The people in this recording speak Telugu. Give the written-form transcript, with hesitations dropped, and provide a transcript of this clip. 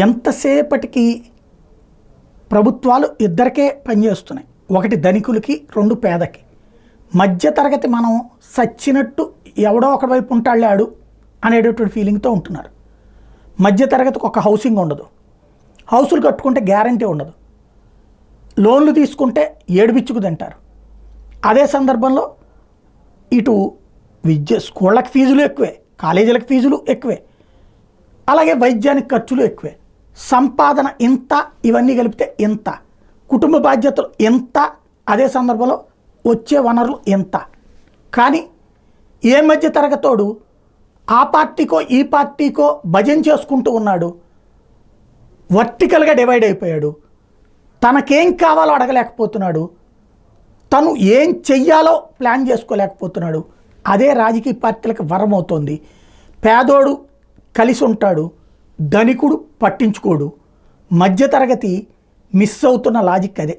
ఎంతసేపటికి ప్రభుత్వాలు ఇద్దరికే పనిచేస్తున్నాయి. ఒకటి ధనికులకి, రెండు పేదకి. మధ్యతరగతి మనం సచ్చినట్టు ఎవడో ఒక వైపు ఉంటాడు అనేటటువంటి ఫీలింగ్తో ఉంటున్నారు. మధ్యతరగతికి ఒక హౌసింగ్ ఉండదు, హౌసులు కట్టుకుంటే గ్యారంటీ ఉండదు, లోన్లు తీసుకుంటే ఏడుపిచ్చుకు తింటారు. అదే సందర్భంలో ఇటు స్కూళ్ళకి ఫీజులు ఎక్కువే, కాలేజీలకు ఫీజులు ఎక్కువే, అలాగే వైద్యానికి ఖర్చులు ఎక్కువే, సంపాదన ఇంత, ఇవన్నీ కలిపితే ఇంత, కుటుంబ బాధ్యతలు ఎంత, అదే సందర్భంలో వచ్చే వనరులు ఎంత. కానీ ఏ మధ్య తరగతోడు ఆ పార్టీకో ఈ పార్టీకో భజన చేసుకుంటూ ఉన్నాడు, వర్టికల్గా డివైడ్ అయిపోయాడు, తనకేం కావాలో అడగలేకపోతున్నాడు, తను ఏం చెయ్యాలో ప్లాన్ చేసుకోలేకపోతున్నాడు. అదే రాజకీయ పార్టీలకు వరమవుతోంది. పేదోడు కలిసి ఉంటాడు, ధనికుడు పట్టించుకోడు, మధ్యతరగతి మిస్ అవుతున్న లాజిక్ అదే.